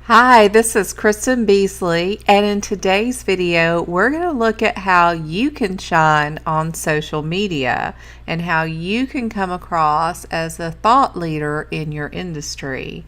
Hi, this is Kristen Beasley, and in today's video, we're going to look at how you can shine on social media and how you can come across as a thought leader in your industry.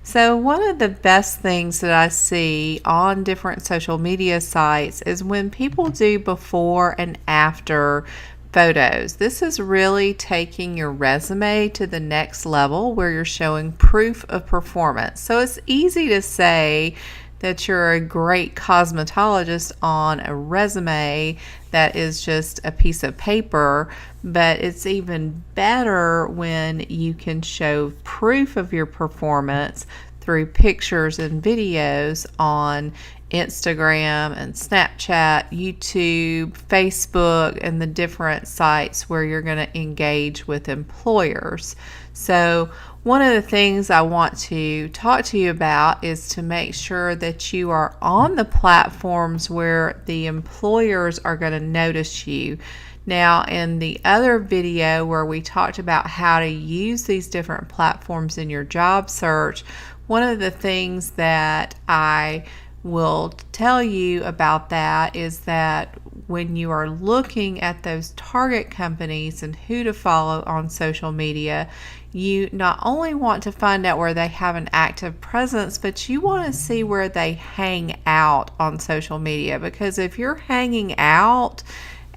So one of the best things that I see on different social media sites is when people do before and after photos. This is really taking your resume to the next level where you're showing proof of performance. So it's easy to say that you're a great cosmetologist on a resume that is just a piece of paper, but it's even better when you can show proof of your performance through pictures and videos on Instagram and Snapchat, YouTube, Facebook, and the different sites where you're going to engage with employers. So one of the things I want to talk to you about is to make sure that you are on the platforms where the employers are going to notice you. Now, in the other video where we talked about how to use these different platforms in your job search, one of the things that I will tell you about that is that when you are looking at those target companies and who to follow on social media, you not only want to find out where they have an active presence, but you want to see where they hang out on social media, because if you're hanging out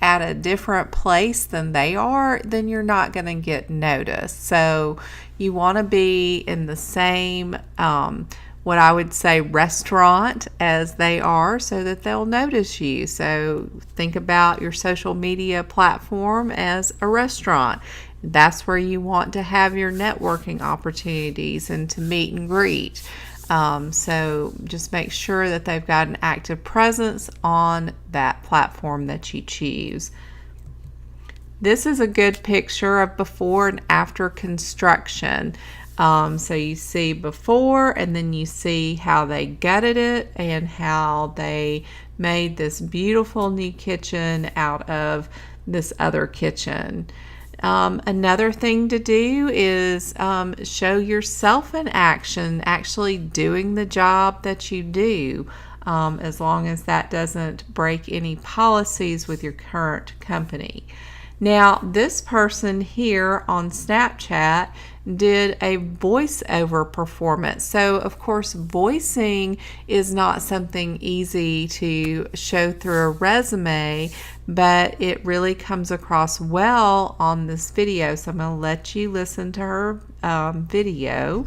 at a different place than they are, then you're not going to get noticed. So you want to be in the same what I would say restaurant as they are so that they'll notice you. So think about your social media platform as a restaurant. That's where you want to have your networking opportunities and to meet and greet. So just make sure that they've got an active presence on that platform that you choose. This is a good picture of before and after construction. So you see before, and then you see how they gutted it and how they made this beautiful new kitchen out of this other kitchen. Another thing to do is show yourself in action, actually doing the job that you do, as long as that doesn't break any policies with your current company. Now, this person here on Snapchat did a voiceover performance. So, of course, voicing is not something easy to show through a resume, but it really comes across well on this video. So I'm going to let you listen to her video.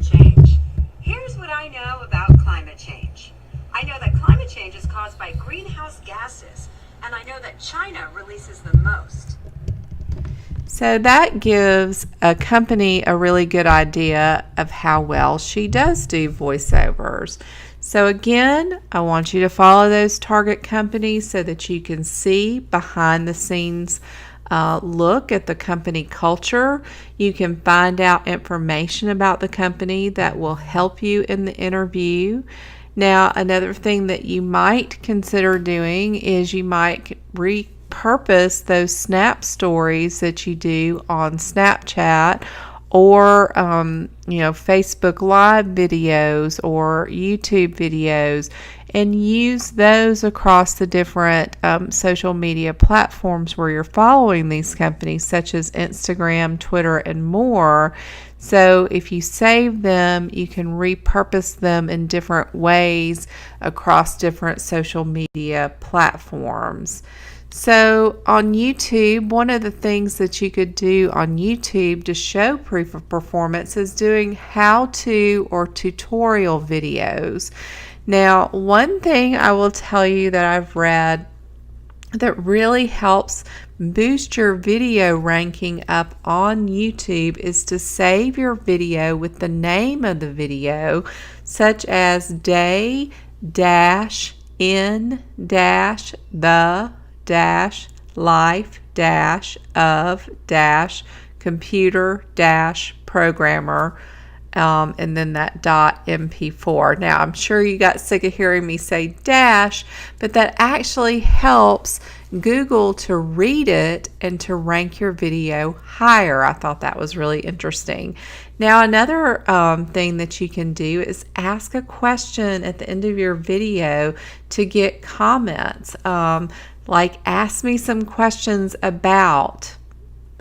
Change. Here's what I know about climate change. I know that climate change is caused by greenhouse gases, and I know that China releases the most. So that gives a company a really good idea of how well she does do voiceovers. So again, I want you to follow those target companies so that you can see behind the scenes look at the company culture. You can find out information about the company that will help you in the interview. Now, another thing that you might consider doing is you might repurpose those snap stories that you do on Snapchat or Facebook Live videos or YouTube videos, and use those across the different social media platforms where you're following these companies, such as Instagram, Twitter, and more. So if you save them, you can repurpose them in different ways across different social media platforms. So on YouTube, one of the things that you could do on YouTube to show proof of performance is doing how-to or tutorial videos. Now, one thing I will tell you that I've read that really helps boost your video ranking up on YouTube is to save your video with the name of the video, such as day dash in dash the dash life dash of dash computer dash programmer, and then that .mp4. Now, I'm sure you got sick of hearing me say dash, but that actually helps Google to read it and to rank your video higher. I thought that was really interesting. Now, another thing that you can do is ask a question at the end of your video to get comments. Like, ask me some questions about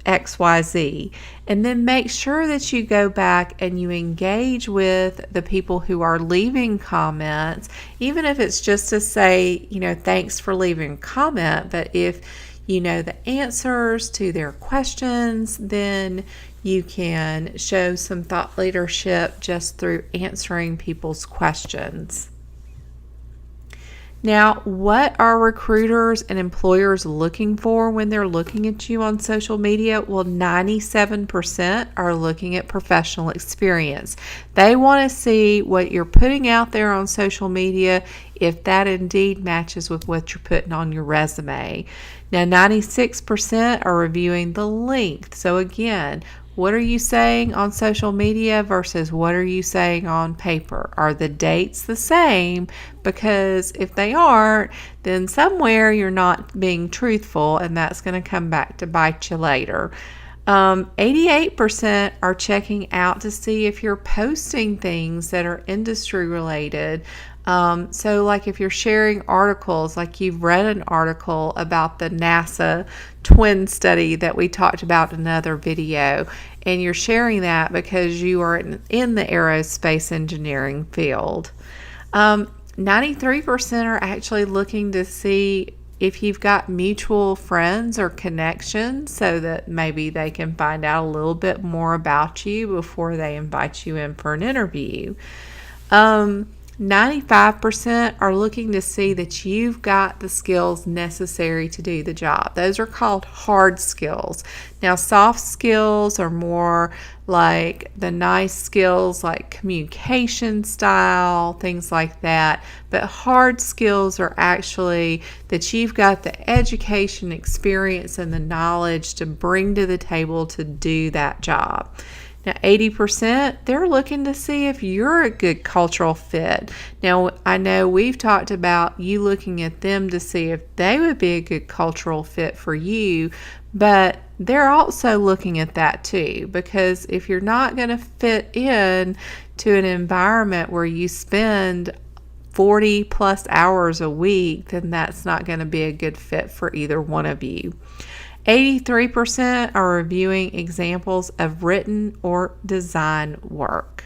XYZ, and then make sure that you go back and you engage with the people who are leaving comments, even if it's just to say, thanks for leaving a comment. But if you know the answers to their questions, then you can show some thought leadership just through answering people's questions. Now, what are recruiters and employers looking for when they're looking at you on social media? Well, 97% are looking at professional experience. They want to see what you're putting out there on social media, if that indeed matches with what you're putting on your resume. Now, 96% are reviewing the length. So again, what are you saying on social media versus what are you saying on paper? Are the dates the same? Because if they aren't, then somewhere you're not being truthful, and that's going to come back to bite you later. 88% are checking out to see if you're posting things that are industry related. So like if you're sharing articles, like you've read an article about the NASA twin study that we talked about in another video, and you're sharing that because you are in the aerospace engineering field. 93% are actually looking to see if you've got mutual friends or connections, so that maybe they can find out a little bit more about you before they invite you in for an interview. 95% are looking to see that you've got the skills necessary to do the job. Those are called hard skills. Now, soft skills are more like the nice skills like communication style, things like that. But hard skills are actually that you've got the education, experience, and the knowledge to bring to the table to do that job. Now, 80%, they're looking to see if you're a good cultural fit. Now, I know we've talked about you looking at them to see if they would be a good cultural fit for you, but they're also looking at that too, because if you're not going to fit in to an environment where you spend 40 plus hours a week, then that's not going to be a good fit for either one of you. 83% are reviewing examples of written or design work.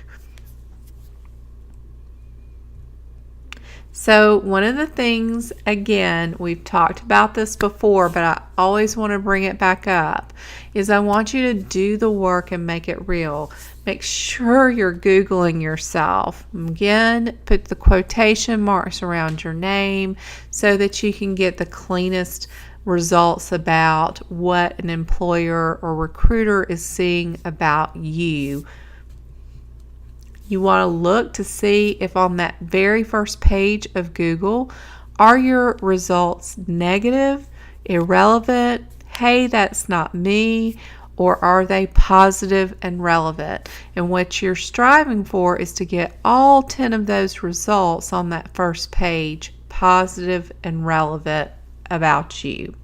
So one of the things, again, we've talked about this before, but I always want to bring it back up, is I want you to do the work and make it real. Make sure you're Googling yourself. Again, put the quotation marks around your name so that you can get the cleanest results about what an employer or recruiter is seeing about you. You want to look to see if on that very first page of Google, are your results negative, irrelevant, hey, that's not me, or are they positive and relevant? And what you're striving for is to get all 10 of those results on that first page positive and relevant about you.